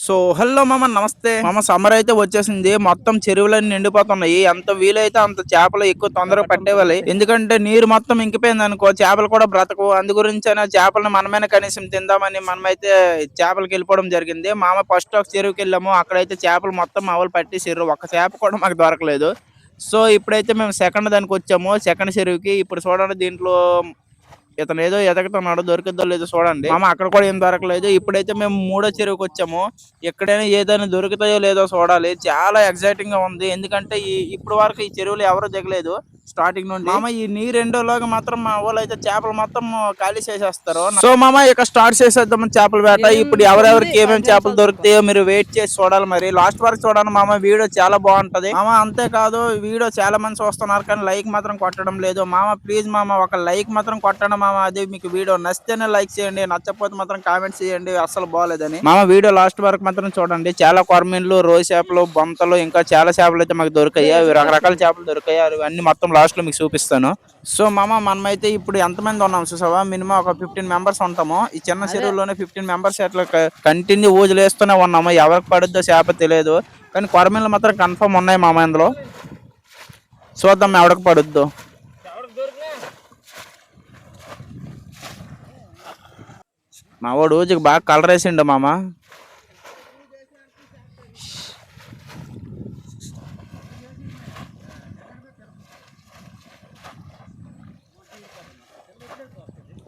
So hello మామ, నమస్తే మామ. సమ్మర్ అయితే వచ్చేసింది, మొత్తం చెరువులన్నీ నిండిపోతున్నాయి. ఎంత వీలైతే అంత చేపలు ఎక్కువ తొందరగా పట్టేవాలి, ఎందుకంటే నీరు మొత్తం ఇంకిపోయింది అనుకో చేపలు కూడా బ్రతకవు. అందు గురించి అయినా చేపలను మనమైనా కనీసం తిందామని మనమైతే చేపలకి వెళ్ళిపోవడం జరిగింది. మామ ఫస్ట్ ఒక చెరువుకి వెళ్ళాము, అక్కడైతే చేపలు మొత్తం మామూలు పట్టేసారు, ఒక్క చేప కూడా మాకు దొరకలేదు. సో ఇప్పుడైతే మేము సెకండ్ దానికి వచ్చాము, సెకండ్ చెరువుకి. ఇప్పుడు చూడండి, దీంట్లో ఇతను ఏదో ఎదగతున్నాడు, దొరికిద్దో లేదో చూడండి మామ. అక్కడ కూడా ఏం దొరకలేదు. ఇప్పుడైతే మేము మూడో చెరువుకి వచ్చాము, ఎక్కడైనా ఏదైనా దొరుకుతాయో లేదో చూడాలి. చాలా ఎక్సైటింగ్ గా ఉంది, ఎందుకంటే ఇప్పుడు వరకు ఈ చెరువులు ఎవరు దిగలేదు స్టార్టింగ్ నుండి. మామ ఈ నీరు ఎండోలాగా మాత్రం మా వాళ్ళు అయితే చేపలు మొత్తం ఖాళీ చేసేస్తారు. సో మామ ఇక స్టార్ట్ చేసేద్దాం చేపల వేట. ఇప్పుడు ఎవరెవరికి ఏమేమి చేపలు దొరుకుతాయో మీరు వెయిట్ చేసి చూడాలి, మరి లాస్ట్ వరకు చూడండి మామ. వీడియో చాలా బాగుంటది మామ. అంతేకాదు వీడియో చాలా మంది చూస్తున్నారు కానీ లైక్ మాత్రం కొట్టడం లేదు మామ. ప్లీజ్ మామ ఒక లైక్ మాత్రం కొట్టండి మామ. అది మీకు వీడియో నచ్చితేనే లైక్ చేయండి, నచ్చకపోతే మాత్రం కామెంట్ చేయండి అసలు బాగోలేదని. మామ వీడియో లాస్ట్ వరకు మాత్రం చూడండి. చాలా కొరమీన్లు, రోజు చేపలు, బొంతలు, ఇంకా చాలా చేపలు అయితే మాకు దొరికాయి. అవి రకరకాల చేపలు దొరికాయి, అవి మొత్తం లాస్ట్ లో మీకు చూపిస్తాను. సో మామ మనమైతే ఇప్పుడు ఎంతమంది ఉన్నాం చూసావా, మినిమం ఒక 15 మెంబర్స్ ఉంటాము. ఈ చిన్న చెరువులోనే 15 మెంబర్స్ అట్లా కంటిన్యూ ఊజులేస్తూనే ఉన్నాము. ఎవరికి పడుద్దో చేప తెలియదు, కానీ కొరమీన్లు మాత్రం కన్ఫర్మ్ ఉన్నాయి మామ. ఇందులో చూద్దాం ఎవరికి పడుద్దో. మా వాడు ఊజుకి బాగా కలర్ వేసిండు మామ.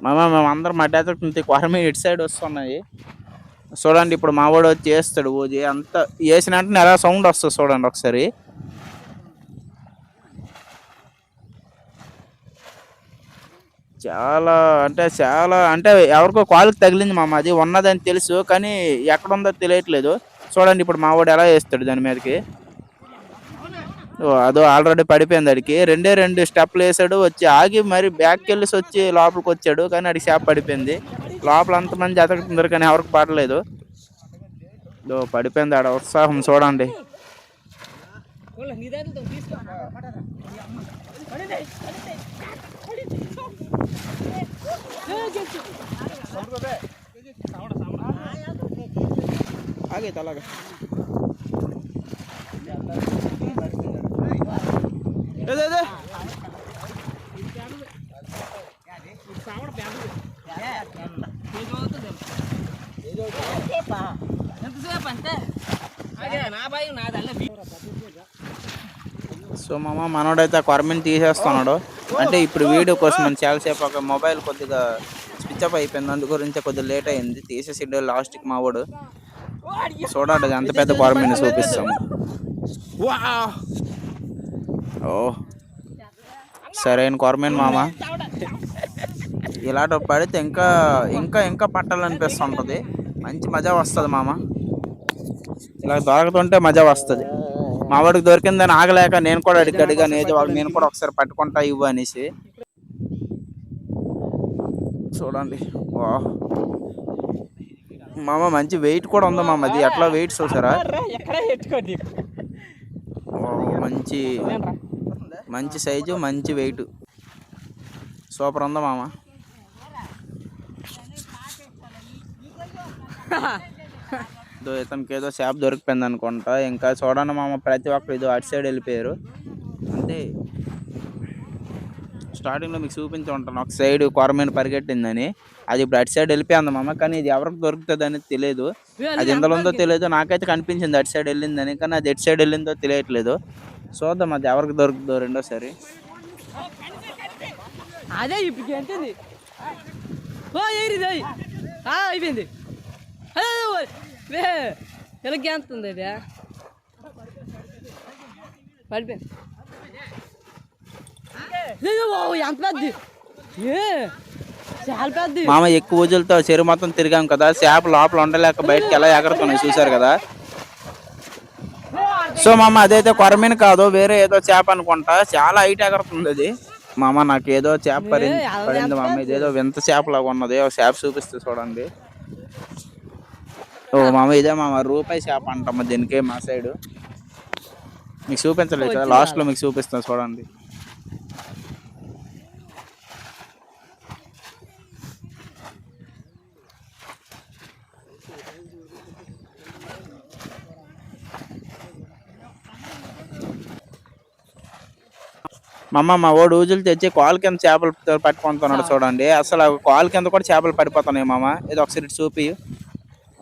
మామ మేము అందరం మధ్య కొరమీ ఇటు సైడ్ వస్తున్నాయి చూడండి. ఇప్పుడు మా వాడు వచ్చి వేస్తాడు ఊజి, అంత వేసిన వెంటనే ఎలా సౌండ్ వస్తుంది చూడండి ఒకసారి. చాలా అంటే ఎవరికో కాలుకి తగిలింది మామ. అది ఉన్నదని తెలుసు కానీ ఎక్కడ ఉందో తెలియట్లేదు. చూడండి ఇప్పుడు మా వాడు ఎలా వేస్తాడు దాని మీదకి. అదో ఆల్రెడీ పడిపోయింది అడికి. రెండు స్టెప్లు వేసాడు, వచ్చి ఆగి మరి బ్యాక్కి వెళ్ళేసి వచ్చి లోపలికి వచ్చాడు, కానీ అడికి చేప పడిపోయింది. లోపల అంతమంది ఎతకుతున్నారు కానీ ఎవరికి పడలేదు. పడిపోయింది ఆడ ఉత్సాహం చూడండి. ఆగైతే అలాగా సో మామ మనోడైతే కొరమీని తీసేస్తున్నాడు. అంటే ఇప్పుడు వీడియో కోసం మనం చాలాసేపు ఒక మొబైల్ కొద్దిగా స్విచ్ ఆఫ్ అయిపోయింది, అందు గురించి కొద్దిగా లేట్ అయింది. తీసేసి లాస్ట్కి మా వాడు చూడండి అంత పెద్ద కొరమీని చూపిస్తాము. ఓ సరైన కొరమీని మామ. ఇలాంటి పడితే ఇంకా ఇంకా ఇంకా పట్టాలనిపిస్తుంటది, మంచి మజా వస్తుంది మామ. ఇలా దొరకతుంటే మజా వస్తుంది. మా వాడికి దొరికిందని ఆగలేక నేను కూడా అడిగాను, ఏదో నేను కూడా ఒకసారి పట్టుకుంటా ఇవ్వు అనేసి. చూడండి వా మామ, మంచి వెయిట్ కూడా ఉందా మామ. అది ఎట్లా వెయిట్ చూసారా, మంచి మంచి సైజు, మంచి వెయిట్, సూపర్ ఉందా మామ. ఇతనికి ఏదో చేప దొరికిపోయింది అనుకుంటా. ఇంకా చూడండి మామ, ప్రతి ఒక్కరు ఇది అటు సైడ్ వెళ్ళిపోయారు. అంటే స్టార్టింగ్లో మీకు చూపించి ఉంటాను, ఒక సైడ్ కొరమీన పరిగెట్టిందని. అది ఇప్పుడు అటు సైడ్ వెళ్ళిపోయింది మామ, కానీ ఇది ఎవరికి దొరుకుతుంది అనేది తెలియదు. అది ఎందులో ఉందో తెలియదు, నాకైతే కనిపించింది అటు సైడ్ వెళ్ళిందని, కానీ అది ఎటు సైడ్ వెళ్ళిందో తెలియట్లేదు. చూద్దాం అది ఎవరికి దొరుకుతుందో రెండోసారి. అదే ఇప్పుడు అయిపోయింది ఎలాగ ఎంతుంది అది పడిపోయింది. ఎంత పెద్ద చాలా పెద్ద మామ. ఎక్కువ ఊజులతో చెరువు మొత్తం తిరిగాం కదా, చేప లోపల ఉండలేక బయటకి ఎలా ఎగరుతున్నాయి చూసారు కదా. సో మామ అదైతే కొరమీను కాదు, వేరే ఏదో చేప అనుకుంటా. చాలా హైట్ ఎగరుతుంది అది మామ. నాకు ఏదో చేప పడింది మామ. ఇదేదో వింత చేపలాగా ఉన్నది, ఒక చేప చూపిస్తే చూడండి. ఓ మామ ఇదే మామ, రూపాయి చేప అంటమ్మ దీనికి మా సైడు. మీకు చూపించలేదు కదా, లాస్ట్లో మీకు చూపిస్తాను చూడండి. మా ఓడు ఊజులు తెచ్చి కాలు కింద చేపలు పట్టుకుంటున్నాడు చూడండి. అసలు ఆ కాలు కింద కూడా చేపలు పడిపోతున్నాయి మామ. ఇది ఒకసారి చూపి.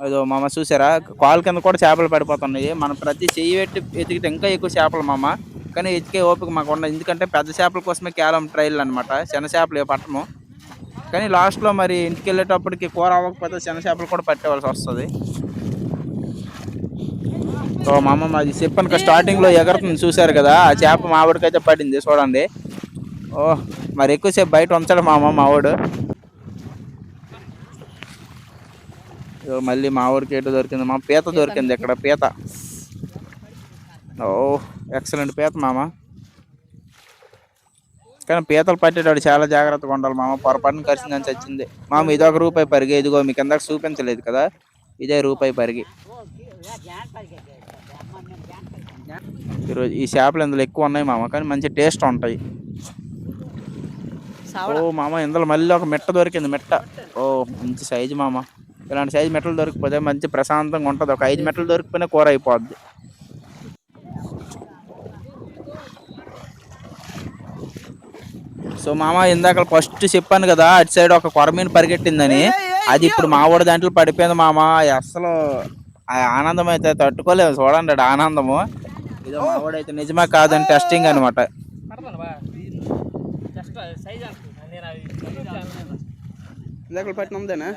అదో మామ చూసారా, కాలు కింద కూడా చేపలు పడిపోతున్నాయి. మనం ప్రతి చెయ్యి పెట్టి ఎతికితే ఇంకా ఎక్కువ చేపలు మామ. కానీ ఎతికే ఓపిక మాకు ఉండదు, ఎందుకంటే పెద్ద చేపల కోసమే కేవలం ట్రైల్ అనమాట. చిన్న చేపలు పట్టము. కానీ లాస్ట్లో మరి ఇంటికి వెళ్ళేటప్పటికి కూర అవ్వకపోతే చిన్న చేపలు కూడా పట్టేవాల్సి వస్తుంది. సో మా అమ్మ మాది చెప్పనుక స్టార్టింగ్లో ఎగరుతుంది చూసారు కదా, ఆ చేప మా ఆవిడకైతే పడింది చూడండి. ఓ మరి ఎక్కువసేపు బయట ఉంచాడు మా ఆవిడ. మళ్ళీ మా ఊరికి ఎటు దొరికింది మా పీత దొరికింది ఇక్కడ పీత. ఓ ఎక్సలెంట్ పీత మామ. కానీ పీతలు పట్టేటాడు చాలా జాగ్రత్తగా ఉండాలి మామ. పొరపాటున కలిసిందని చచ్చింది మామ. ఇది ₹1 పరిగి. ఇదిగో మీకు కింద చూపించలేదు కదా, ఇదే ₹1 పరిగి. ఈరోజు ఈ చేపలు ఇందులో ఎక్కువ ఉన్నాయి మామ, కానీ మంచి టేస్ట్ ఉంటాయి. ఓ మామ ఇందులో మళ్ళీ ఒక మిట్ట దొరికింది, మిట్ట. ఓ మంచి సైజు మామ. ఇలాంటి సైజు మెట్టలు దొరికిపోతే మంచి ప్రశాంతంగా ఉంటుంది. ఒక 5 మెట్టలు దొరికిపోయినా కూర అయిపోద్ది. సో మామ ఇందాక ఫస్ట్ చెప్పాను కదా, అటు సైడ్ ఒక కొరమీను పరిగెట్టిందని. అది ఇప్పుడు మా ఊడి దాంట్లో పడిపోయింది మామ. అసలు ఆ ఆనందం అయితే తట్టుకోలేము చూడండి, ఆనందము. ఇదో మా ఊడైతే నిజమే కాదని టెస్టింగ్ అనమాట. ఇందాక పట్టినదేనా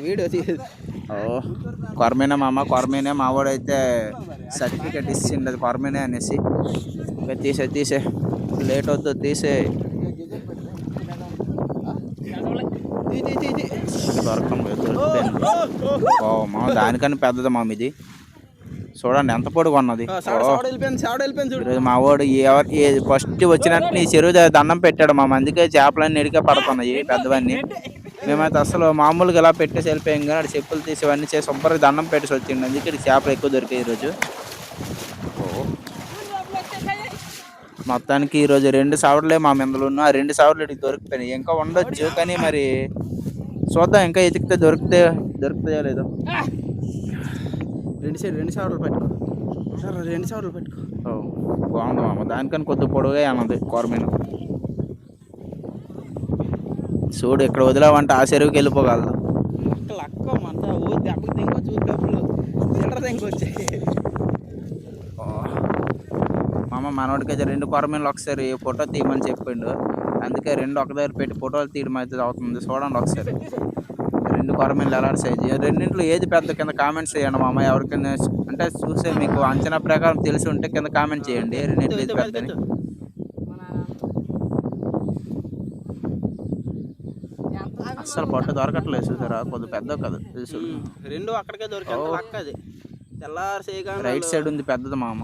వీడియో కొరమేనా మామ, కొరమేనే. మా వాడైతే సర్టిఫికెట్ ఇచ్చింది అది కొరమేనే అనేసి. తీసే లేట్ వద్దు, తీసే. దొరకలేదు. ఓ మా దానికన్నా పెద్దది మామ ఇది. చూడండి ఎంత పొడుగు ఉన్నది. ఈరోజు మా వాడు ఫస్ట్ వచ్చినట్టు నీ చెరువు దండం పెట్టాడు మామ. అందుకే చేపలన్నీ ఎడికే పడుతున్నాయి పెద్దవన్నీ. మేమైతే అసలు మామూలుగా ఇలా పెట్టేసి వెళ్ళిపోయాం, కానీ అక్కడ చెప్పులు తీసి ఇవన్నీ చేసి శుభ్రంగా దండం పెట్టేసి వచ్చింది. అందుకే చేపలు ఎక్కువ దొరికాయి ఈరోజు. మొత్తానికి ఈరోజు 2 సావర్లే మా మిందలు ఉన్న. ఆ 2 సావర్లు ఇటు దొరికిపోయినాయి. ఇంకా ఉండొచ్చు, కానీ మరి చూద్దాం. ఇంకా ఎతికితే దొరుకుతాయో లేదో. 2 సావర్లు పెట్టుకో, 2 సావర్లు పెట్టుకో. ఓ బాగుంది మామ. దానికని కొద్ది పొడవుగా అన్నది కొరమీను. చూడు ఇక్కడ వదిలేవంటే ఆ చెరువుకి వెళ్ళిపోగలదు. మామ మనోడికైతే 2 కొరమీన్లు ఒకసారి ఫోటో తీయమని చెప్పిండు. అందుకే 2 ఒక దగ్గర పెట్టి ఫోటోలు తీయడం అయితే అవుతుంది. చూడండి ఒకసారి 2 కొరమీన్లు ఎలాంటి సైజు. రెండింటిలో ఏది పెద్ద కింద కామెంట్స్ చేయండి మామ. ఎవరికైనా అంటే చూసే మీకు అంచనా ప్రకారం తెలిసి ఉంటే కింద కామెంట్ చేయండి. రెండింటిలో ఏది పెద్దని. అస్సలు పొట్ట దొరకట్లేదు చూసారా, కొద్దిగా పెద్ద కదా తెలుసు. 2 అక్కడికే దొరికాయి. రైట్ సైడ్ ఉంది పెద్దది మామ.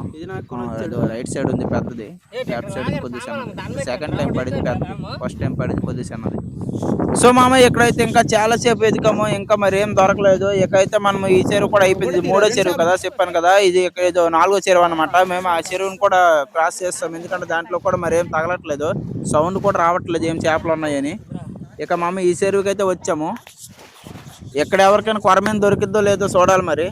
రైట్ సైడ్ ఉంది పెద్దది, లెఫ్ట్ సైడ్ కొద్దిగా సెకండ్ టైం పడింది పెద్దది, ఫస్ట్ టైం పడింది కొద్దిగా చిన్నది. సో మామ ఇక్కడైతే ఇంకా చాలా సేపు వెతికాము, ఇంకా మరి ఏం దొరకలేదు. ఇకైతే మనం ఈ చెరువు కూడా అయిపోయింది. 3వ చెరువు కదా చెప్పాను కదా, ఇది ఏదో 4వ చెరువు అనమాట. మేము ఆ చెరువును కూడా క్రాస్ చేస్తాం, ఎందుకంటే దాంట్లో కూడా మరి ఏం తగలట్లేదు, సౌండ్ కూడా రావట్లేదు ఏం చేపలు ఉన్నాయని. ఇక మామ ఈ చెరువుకి అయితే వచ్చాము. ఎక్కడ ఎవరికైనా కొరమీను దొరికిద్దో లేదో చూడాలి మరి.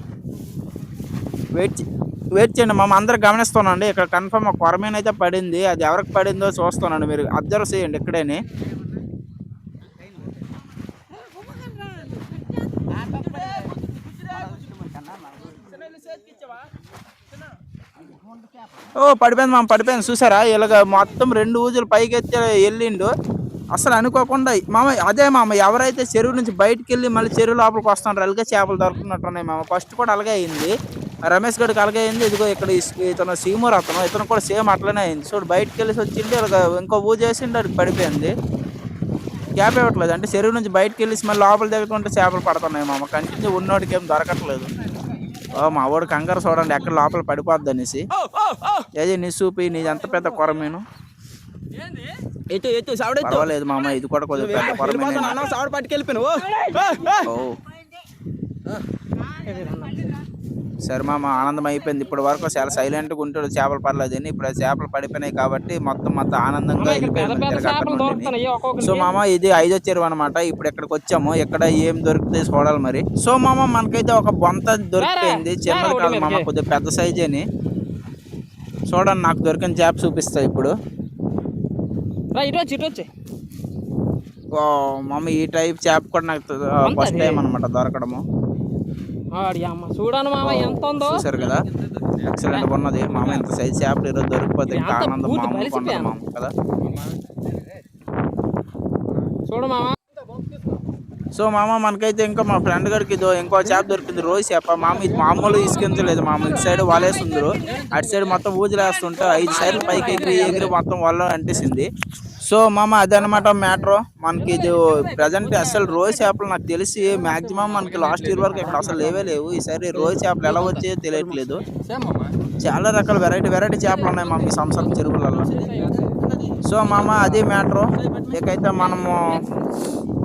వెయిట్ చేయండి మామ, అందరు గమనిస్తున్నాండి. ఇక్కడ కన్ఫర్మ్ ఒక కొరమీను అయితే పడింది. అది ఎవరికి పడిందో చూస్తున్నాను, మీరు అబ్జర్వ్ చేయండి ఇక్కడేని. ఓ పడిపోయింది మామ, పడిపోయింది చూసారా. ఇలాగ మొత్తం 2 ఊజులు పైకి ఎత్తి వెళ్ళిండు. అసలు అనుకోకుండా మామ, అదే మామ ఎవరైతే చెరువు నుంచి బయటకు వెళ్ళి మళ్ళీ చెరువు లోపలికి వస్తున్నారు అలాగే చేపలు దొరుకుతున్నట్టున్నాయి మామ. ఫస్ట్ కూడా అలాగే అయింది, రమేష్ గడికి అలాగే అయింది. ఇదిగో ఇక్కడ ఇతను సీమూర్ ఇతను కూడా సేమ్ అట్లనే అయింది. చూడు బయటకు వెళ్ళి వచ్చింది, ఇలాగ ఇంకో ఊజేసిండి అది పడిపోయింది. గ్యాప్ ఇవ్వట్లేదు, అంటే చెరువు నుంచి బయటకు వెళ్ళి మళ్ళీ లోపల దగ్గరుంటే చేపలు పడుతున్నాయి మామ. కంటిన్యూ ఉన్నోడికి ఏం దొరకట్లేదు. మా వాడు కంగారు చూడండి ఎక్కడ లోపల పడిపోద్ది అనేసి. ఏది నీ చూపి, నీది ఎంత పెద్ద కొరమీను. పర్వాలేదు మామ, ఇది కూడా కొద్దిగా పెద్ద కొరమీను. సరే మామ ఆనందం అయిపోయింది. ఇప్పటి వరకు చాలా సైలెంట్ గా ఉంటాడు చేపలు పడలేదు అని. ఇప్పుడు ఆ చేపలు పడిపోయినాయి కాబట్టి మొత్తం ఆనందంగా వెళ్ళిపోయాడు మంచిగా అక్కడ నుండి. సో మామ ఇది 5వ చెరువు అనమాట. ఇప్పుడు ఇక్కడికి వచ్చాము. ఇక్కడ ఏం దొరుకుతాయి చూడాలి మరి. సో మామ మనకైతే ఒక బొంత దొరికిపోయింది. చిన్నది కాదు మామ, కొద్దిగా పెద్ద సైజ్ అని. చూడండి నాకు దొరికిన చేప చూపిస్తా ఇప్పుడు. మామ ఈ టైప్ చేప కూడా నాకు ఫస్ట్ టైం అనమాట దొరకడము. చూడండి మామ ఎంత ఉందో. చూసారు కదా, ఎక్సలెంట్ గా ఉన్నది మామ. ఇంత సైజ్ చేపలు ఈరోజు దొరికిపోతే ఇంకా ఆనందం మామూలుగా ఉండదు మామ కదా. చూడు మామ. సో మామ మనకైతే ఇంకా మా ఫ్రెండ్ గడికి ఇదో ఇంకో చేప దొరికింది, రోజు చేప మామ. ఇది మామూలు ఇసుకించలేదు మామ. ఇటు సైడ్ వలేస్తుండ్రు, అటు సైడ్ మొత్తం ఊజులేస్తుంటే 5 సైడ్లు పైకి ఎగిరి మొత్తం వల్ల అంటేసింది. సో మామ అదనమాట మ్యాటర్. మనకి ఇది ప్రజెంట్ అసలు రోజు చేపలు నాకు తెలిసి మాక్సిమం మనకి లాస్ట్ ఇయర్ వరకు ఇక్కడ అసలు లేవు. ఈసారి రోజు చేపలు ఎలా వచ్చాయో తెలియట్లేదు. చాలా రకాల వెరైటీ చేపలు ఉన్నాయి మామ ఈ సంవత్సరం చెరువులలో. సో మామ అది మ్యాటర్. ఇకైతే మనము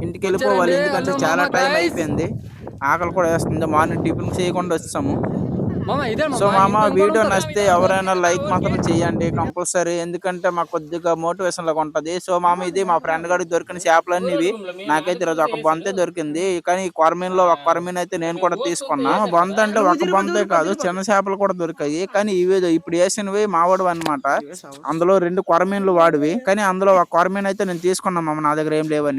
ఇంటికి వెళ్ళిపోవాలి, ఎందుకంటే చాలా టైం అయిపోయింది. ఆకలి కూడా వేస్తుంది. మార్నింగ్ టిఫిన్ చేయకుండా వచ్చాము. సో మామ వీడియో నచ్చితే ఎవరైనా లైక్ మాత్రం చేయండి కంపల్సరీ, ఎందుకంటే మాకు కొద్దిగా మోటివేషన్ లాగా ఉంటది. సో మామ ఇది మా ఫ్రెండ్ గారికి దొరికిన చేపలన్నీ ఇవి. నాకైతే ఈరోజు ఒక బొంతే దొరికింది, కానీ ఈ కొరమీన్లో ఒక కొరమీన్ అయితే నేను కూడా తీసుకున్నా. బొంత అంటే ఒక బొంతే కాదు, చిన్న చేపలు కూడా దొరికాయి. కానీ ఇవి ఇప్పుడు వేసినవి మావాడు అనమాట. అందులో 2 కొరమీన్లు వాడివి, కానీ అందులో ఒక కొరమీన్ అయితే నేను తీసుకున్నా మామ, నా దగ్గర ఏం లేవని.